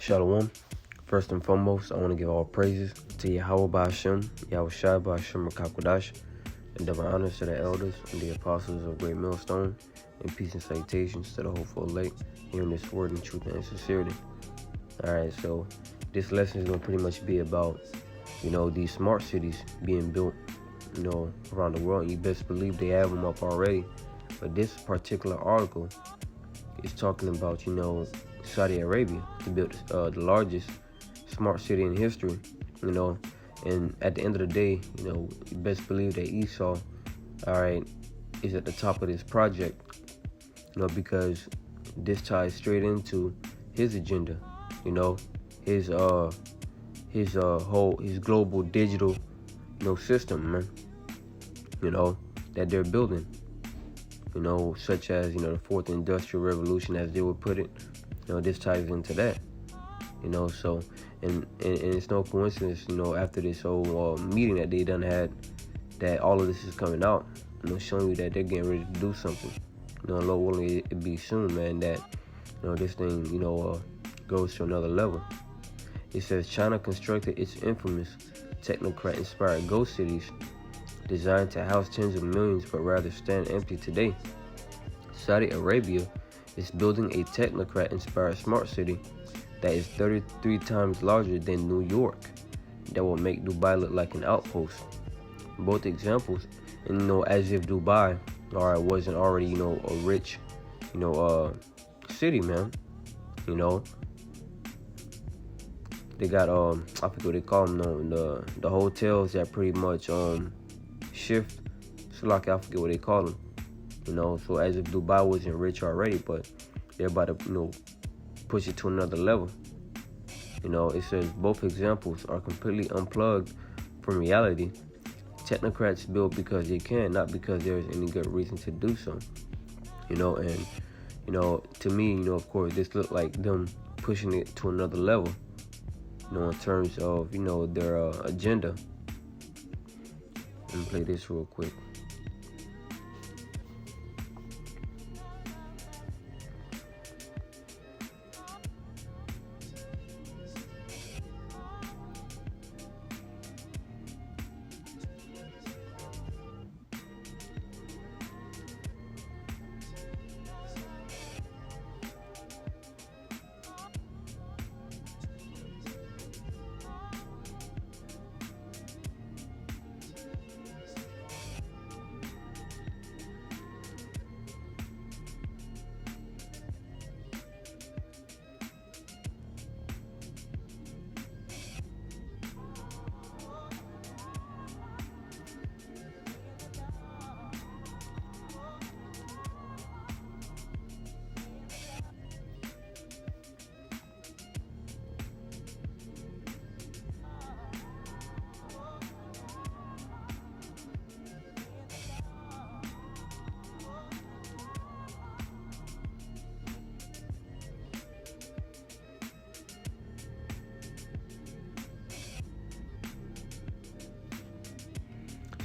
Shalom. First and foremost, I want to give all praises to Yahweh Ba'Hashem, Yahushua Ba'Hashem Rakakwadash, and divine honors to the elders and the apostles of Great Millstone, and peace and salutations to the hopeful elect, hearing this word in truth and sincerity. Alright, so this lesson is going to pretty much be about, these smart cities being built, around the world. And you best believe they have them up already. But this particular article is talking about, Saudi Arabia to build the largest smart city in history, and at the end of the day, you best believe that Esau, is at the top of this project, because this ties straight into his agenda, his global digital, system, man, that they're building, such as, the fourth industrial revolution, as they would put it. This ties into that, so, and it's no coincidence, after this whole meeting that they done had, that all of this is coming out, showing you that they're getting ready to do something. Lord willing, it be soon, man, that, this thing, goes to another level. It says China constructed its infamous technocrat-inspired ghost cities designed to house tens of millions but rather stand empty today. Saudi Arabia is building a technocrat-inspired smart city that is 33 times larger than New York, that will make Dubai look like an outpost. Both examples, and as if Dubai wasn't already, a rich, city, man. They got I forget what they call them, the hotels that pretty much shift. So like I forget what they call them. So as if Dubai wasn't rich already, but they're about to, push it to another level. It says both examples are completely unplugged from reality. Technocrats build because they can, not because there is any good reason to do so. And, to me, of course, this looked like them pushing it to another level, in terms of, their agenda. Let me play this real quick.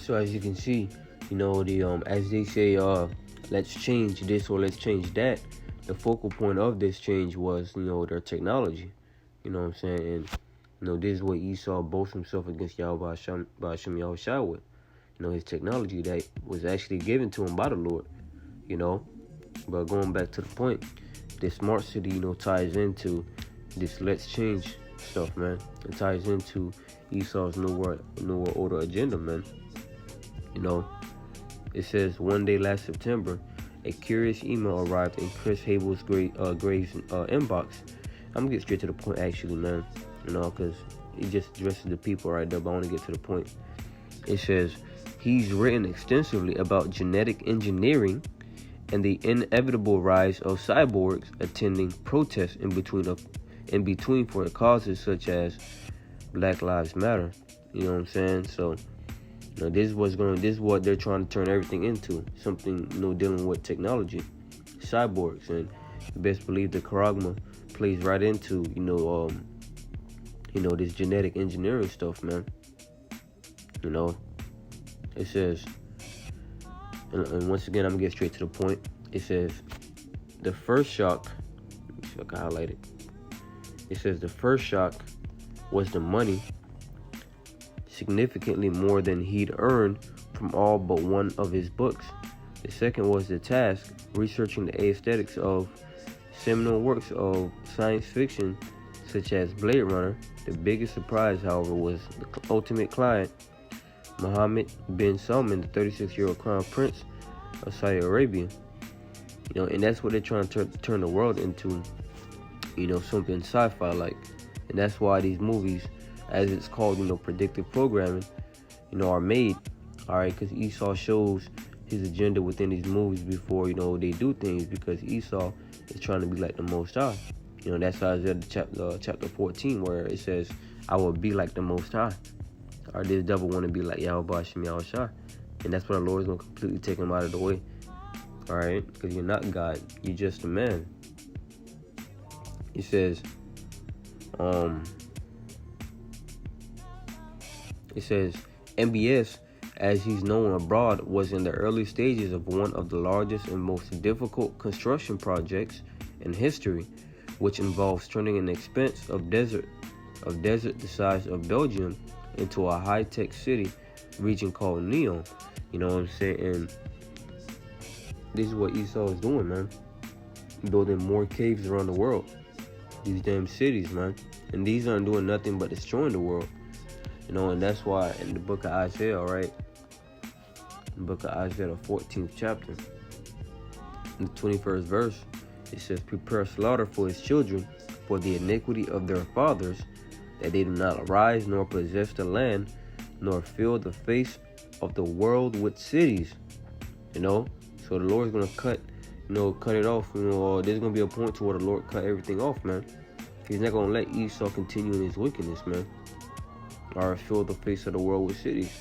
So as you can see, as they say, let's change this or let's change that. The focal point of this change was, their technology. You know what I'm saying? And, this is what Esau boasts himself against Yahweh Ba'Hashem Yahushua with. His technology that was actually given to him by the Lord. But going back to the point, this smart city, ties into this let's change stuff, man. It ties into Esau's New World Order agenda, man. It says one day last September, a curious email arrived in Chris Hable's Graves' inbox. I'm gonna get straight to the point, actually, man. Because he just addresses the people right there, but I want to get to the point. It says he's written extensively about genetic engineering and the inevitable rise of cyborgs attending protests in between for causes such as Black Lives Matter. You know what I'm saying? So. This is what they're trying to turn everything into. Something, dealing with technology, cyborgs, and you best believe the charagma plays right into, this genetic engineering stuff, man. It says, and once again, I'm gonna get straight to the point. It says, the first shock. Let me see if I can highlight it. It says the first shock was the money, significantly more than he'd earned from all but one of his books. The second was the task, researching the aesthetics of seminal works of science fiction such as Blade Runner. The biggest surprise, however, was the ultimate client, Mohammed bin Salman, the 36-year-old crown prince of Saudi Arabia. And that's what they're trying to turn the world into, something sci-fi like. And that's why these movies, as it's called, predictive programming, are made, all right, because Esau shows his agenda within these movies before, they do things, because Esau is trying to be like the Most High. That's Isaiah chapter 14, where it says, I will be like the Most High. Or this devil want to be like Yahweh Hashem Yahushua. And that's why the Lord is going to completely take him out of the way. All right? Because you're not God. You're just a man. He says, MBS, as he's known abroad, was in the early stages of one of the largest and most difficult construction projects in history, which involves turning an expanse of desert the size of Belgium into a high-tech city region called Neon. You know what I'm saying? And this is what Esau is doing, man. Building more caves around the world. These damn cities, man. And these aren't doing nothing but destroying the world. And that's why in the book of Isaiah, all right? In the book of Isaiah, the 14th chapter, in the 21st verse, it says, prepare slaughter for his children, for the iniquity of their fathers, that they do not arise nor possess the land, nor fill the face of the world with cities. So the Lord's gonna cut it off. There's gonna be a point to where the Lord cut everything off, man. He's not gonna let Esau continue in his wickedness, man, or fill the face of the world with cities.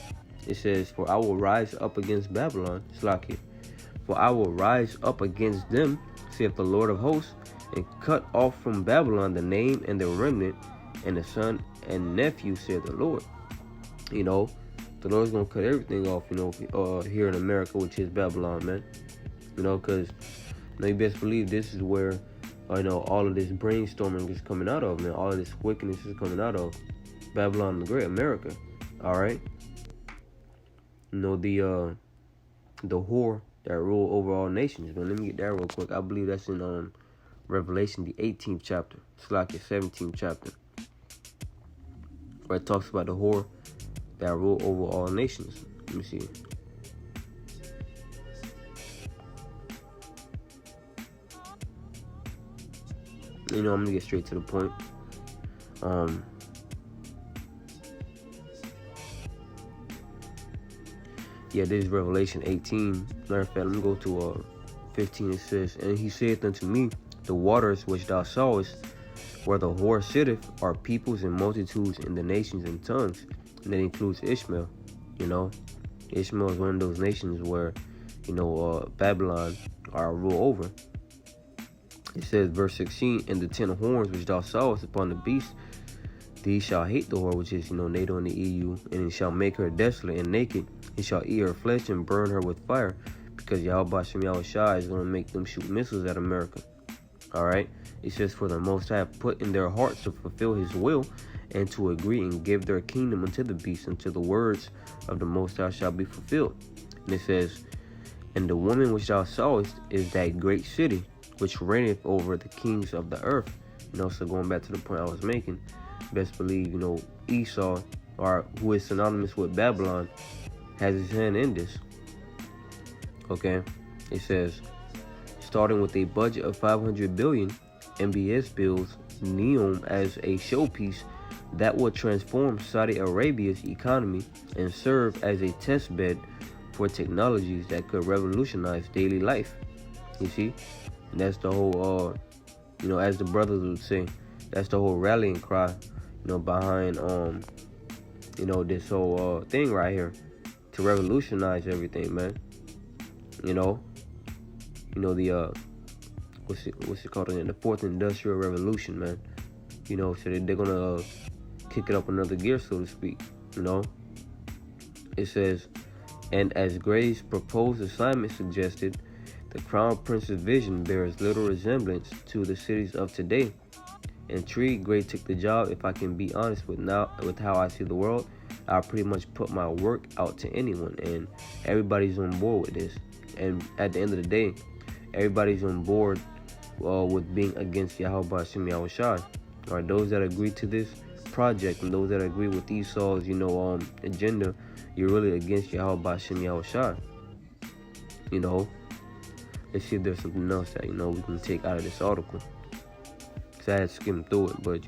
It says, for I will rise up against Babylon, Slakia. For I will rise up against them, saith the Lord of hosts, and cut off from Babylon the name and the remnant, and the son and nephew, saith the Lord. The Lord's gonna cut everything off, here in America, which is Babylon, man. Because you best believe this is where, all of this brainstorming is coming out of, man. All of this wickedness is coming out of Babylon the Great, America. All right. The whore that rule over all nations, man. Let me get that real quick. I believe that's in Revelation, the 18th chapter. It's like the 17th chapter, where it talks about the whore that rule over all nations. Let me see. I'm gonna get straight to the point. This is Revelation 18. Matter of fact, let me go to 15. It says, and he saith unto me, the waters which thou sawest, where the whore sitteth, are peoples and multitudes and the nations and tongues. And that includes Ishmael. Ishmael is one of those nations where, Babylon are rule over. It says, verse 16, and the 10 horns which thou sawest upon the beast, these shall hate the whore, which is, NATO and the EU, and it shall make her desolate and naked, and shall eat her flesh and burn her with fire, because Yahweh Hashem Yahushua is going to make them shoot missiles at America. All right? It says, for the Most High put in their hearts to fulfill his will, and to agree and give their kingdom unto the beast, until the words of the Most High shall be fulfilled. And it says, and the woman which thou sawest is that great city, which reigneth over the kings of the earth. So going back to the point I was making, best believe, Esau, or who is synonymous with Babylon, has his hand in this. Okay? It says, starting with a budget of 500 billion, MBS builds Neom as a showpiece that will transform Saudi Arabia's economy and serve as a test bed for technologies that could revolutionize daily life. You see? And that's the whole, as the brothers would say, that's the whole rallying cry, behind, this whole thing right here, to revolutionize everything, man. The what's it called again? The fourth industrial revolution, man. So they're gonna kick it up another gear, so to speak. It says, and as Gray's proposed assignment suggested, the Crown Prince's vision bears little resemblance to the cities of today. Intrigued, Gray took the job. If I can be honest with how I see the world, I'll pretty much put my work out to anyone, and everybody's on board with this. And at the end of the day, everybody's on board with being against Yahweh Hashem Yahushai. All right, those that agree to this project and those that agree with Esau's, agenda, you're really against Yahweh Hashem Yahushai. Let's see if there's something else that, we can take out of this article. Because I had skimmed through it, but,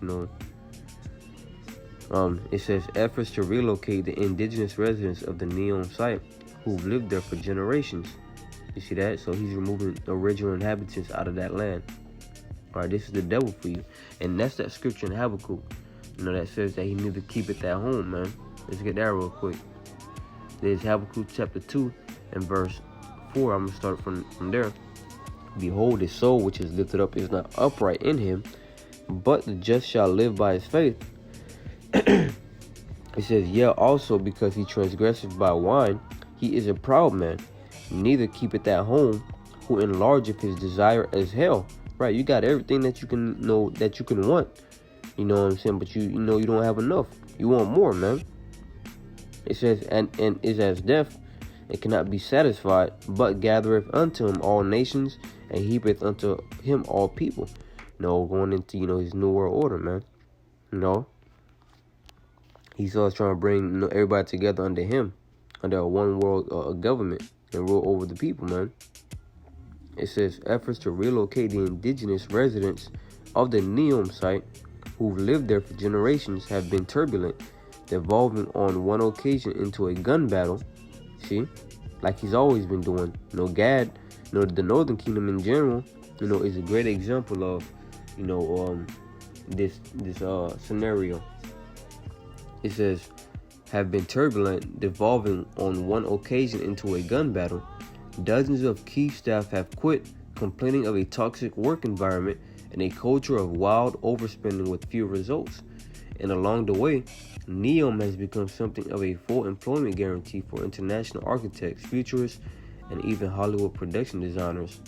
it says, efforts to relocate the indigenous residents of the Neom site who've lived there for generations. You see that? So he's removing the original inhabitants out of that land. All right, this is the devil for you. And that's that scripture in Habakkuk, that says that he needs to keep it at home, man. Let's get that real quick. There's Habakkuk chapter 2 and verse 4. I'm going to start from there. Behold, his soul which is lifted up is not upright in him, but the just shall live by his faith. It says, yeah, also because he transgresseth by wine, he is a proud man, neither keepeth at home, who enlargeth his desire as hell. Right, you got everything that you can that you can want. You know what I'm saying? But you don't have enough. You want more, man. It says, and is as deaf, and cannot be satisfied, but gathereth unto him all nations, and heapeth unto him all people. Going into, his new world order, man. Esau's trying to bring everybody together under him, under a one world government, and rule over the people, man. It says, efforts to relocate the indigenous residents of the Neom site who've lived there for generations have been turbulent, devolving on one occasion into a gun battle. See, like he's always been doing. Gad, the Northern Kingdom in general, is a great example of, this scenario. It says, have been turbulent, devolving on one occasion into a gun battle. Dozens of key staff have quit, complaining of a toxic work environment and a culture of wild overspending with few results. And along the way, Neom has become something of a full employment guarantee for international architects, futurists, and even Hollywood production designers,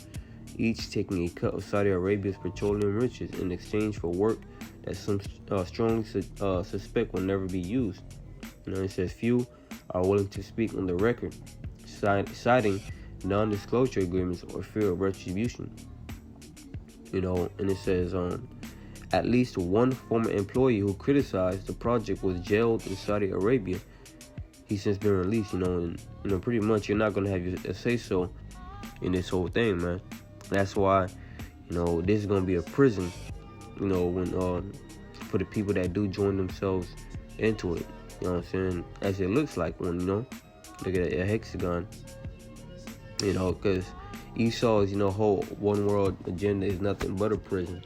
each taking a cut of Saudi Arabia's petroleum riches in exchange for work that some strongly suspect will never be used. It says few are willing to speak on the record, citing non-disclosure agreements or fear of retribution. And it says at least one former employee who criticized the project was jailed in Saudi Arabia. He's since been released, and pretty much you're not gonna have a say-so in this whole thing, man. That's why, this is gonna be a prison, when for the people that do join themselves into it. You know what I'm saying? As it looks like one, look at a hexagon. Because Esau's, whole one world agenda is nothing but a prison.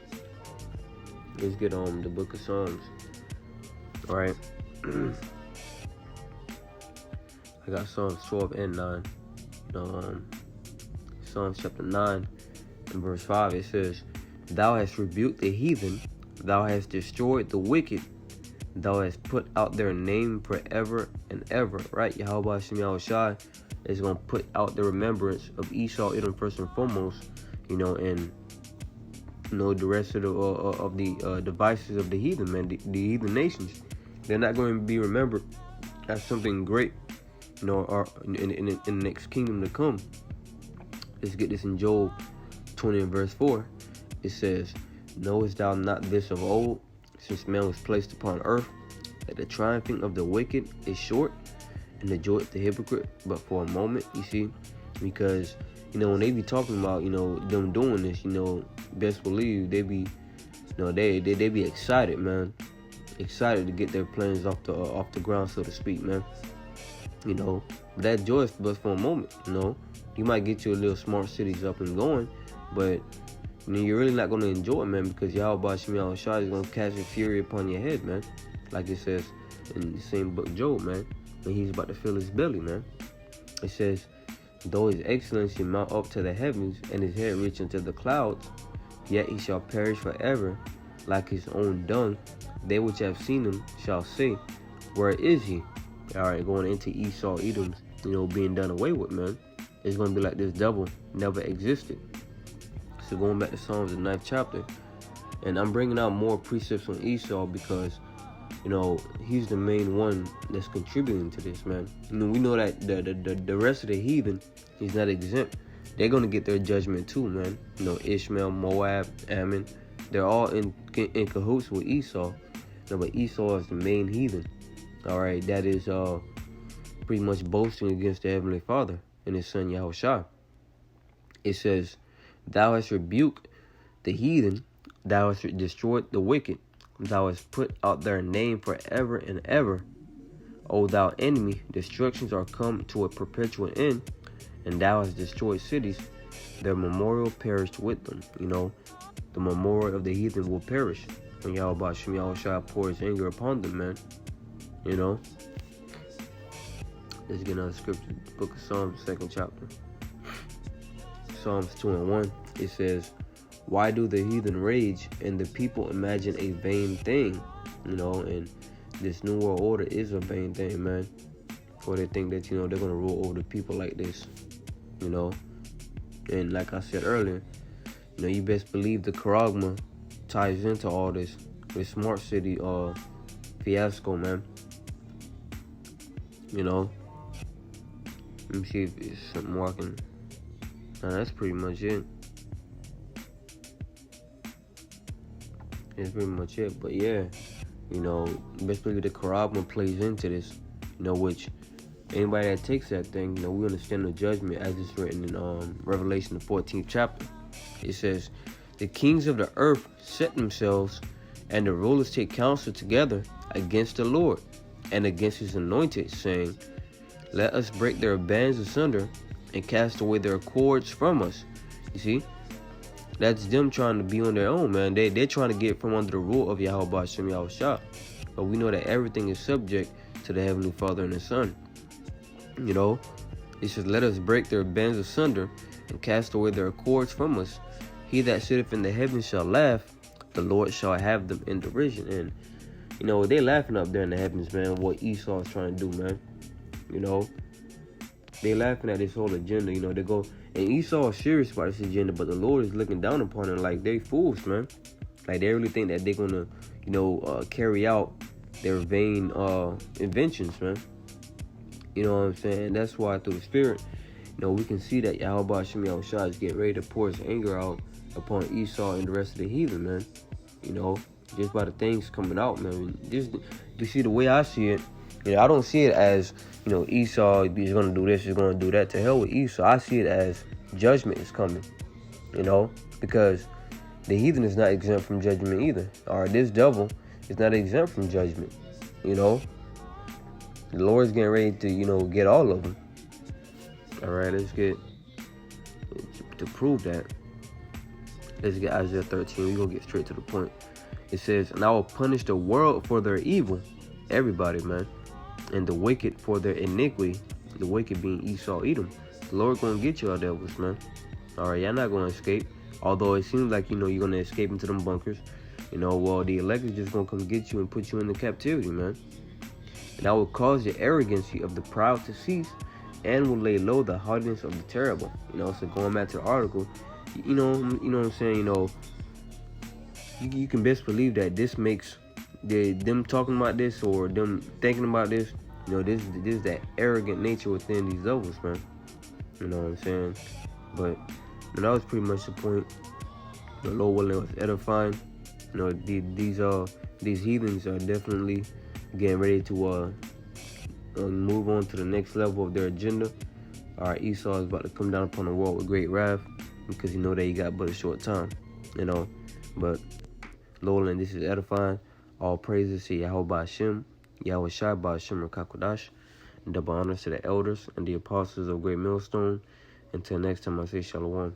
Let's get on the book of Psalms. All right. I got Psalms 12 and 9. Psalms chapter 9 and verse 5, it says, thou hast rebuked the heathen, thou hast destroyed the wicked, thou hast put out their name forever and ever. Right? Yahweh Hashem Yahushai is going to put out the remembrance of Esau, Edom first and foremost, and the rest of the devices of the heathen, man, the heathen nations. They're not going to be remembered as something great, or in the next kingdom to come. Let's get this in Job 20 and verse 4. It says, knowest thou not this of old, since man was placed upon earth, that the triumphing of the wicked is short, and the joy of the hypocrite but for a moment? You see, because when they be talking about them doing this, best believe they be they be excited, man, excited to get their plans off the ground, so to speak, man. But that joy is but for a moment. You might get your little smart cities up and going, but you're really not going to enjoy it, man, because Yahweh Hashem Yahushai is going to cast a fury upon your head, man, like it says in the same book Job, man, when he's about to fill his belly, man. It says, though his excellency mount up to the heavens, and his head reach unto the clouds, yet he shall perish forever, like his own dung. They which have seen him shall say, where is he? All right, going into Esau, Edom's, being done away with, man. It's going to be like this devil never existed. So going back to Psalms, the 9th chapter, And I'm bringing out more precepts on Esau because, you know, he's the main one that's contributing to this, man. You know, we know that the rest of the heathen, he's not exempt. They're going to get their judgment too, man. You know, Ishmael, Moab, Ammon, they're all in cahoots with Esau. No, but Esau is the main heathen. All right, that is pretty much boasting against the Heavenly Father and his son Yahushua. It says, thou hast rebuked the heathen, thou hast destroyed the wicked, thou hast put out their name forever and ever. O thou enemy, destructions are come to a perpetual end, and thou hast destroyed cities, their memorial perished with them. You know, the memorial of the heathen will perish when Yahweh Shem Yahushua pours anger upon them, man. You know, let's get another scripture, book of Psalms, 2nd chapter. Psalms 2:1, it says, why do the heathen rage and the people imagine a vain thing? You know, and this new world order is a vain thing, man. For they think that, you know, they're going to rule over the people like this, you know. And like I said earlier, you know, you best believe the charagma ties into all this smart city fiasco, man. You know, let me see if it's something more I can. Nah, that's pretty much it. That's pretty much it. But yeah, you know, best believe the charagma plays into this. You know, which anybody that takes that thing, you know, we understand the judgment as it's written in Revelation, the 14th chapter. It says, the kings of the earth set themselves, and the rulers take counsel together against the Lord and against his anointed, saying, let us break their bands asunder and cast away their cords from us. You see, that's them trying to be on their own, man. They're trying to get from under the rule of Yahweh Shem Yahushua. But we know that everything is subject to the Heavenly Father and the Son. You know, it says, let us break their bands asunder and cast away their cords from us. He that sitteth in the heavens shall laugh, the Lord shall have them in derision. And, you know, they laughing up there in the heavens, man, what Esau is trying to do, man. You know, they laughing at this whole agenda. You know, they go, and Esau is serious about this agenda, but the Lord is looking down upon them like they fools, man. Like they really think that they're gonna, you know, carry out their vain inventions, man. You know what I'm saying? That's why through the Spirit, you know, we can see that Yahweh Shem Yahushua is getting ready to pour his anger out upon Esau and the rest of the heathen, man. You know, just by the things coming out, man. Just, you see, the way I see it, you know, I don't see it as, you know, Esau is going to do this, he's going to do that. To hell with Esau. I see it as judgment is coming, you know, because the heathen is not exempt from judgment either. Or this devil is not exempt from judgment, you know. The Lord's getting ready to, you know, get all of them. All right, let's get, to prove that, let's get Isaiah 13. We're going to get straight to the point. It says, and I will punish the world for their evil, everybody, man, and the wicked for their iniquity, the wicked being Esau, Edom. The Lord going to get y'all devils, man. All right, y'all not going to escape. Although it seems like, you know, you're going to escape into them bunkers. You know, well, the elect is just going to come get you and put you into captivity, man. And I will cause the arrogancy of the proud to cease, and will lay low the haughtiness of the terrible. You know, so going back to the article, you know what I'm saying, you know, you can best believe that this makes them talking about this or them thinking about this, you know, this is that arrogant nature within these devils, man. You know what I'm saying? But that was pretty much the point. The Lord willing was edifying. You know, these heathens are definitely getting ready to move on to the next level of their agenda. All right, Esau is about to come down upon the world with great wrath, because you know that he got but a short time, you know. But Lord, and this is edifying. All praises to Yahweh Hashem, Yahweh Shai Hashem Rakakodash, and double honors to the elders and the apostles of Great Millstone. Until next time, I say Shalom.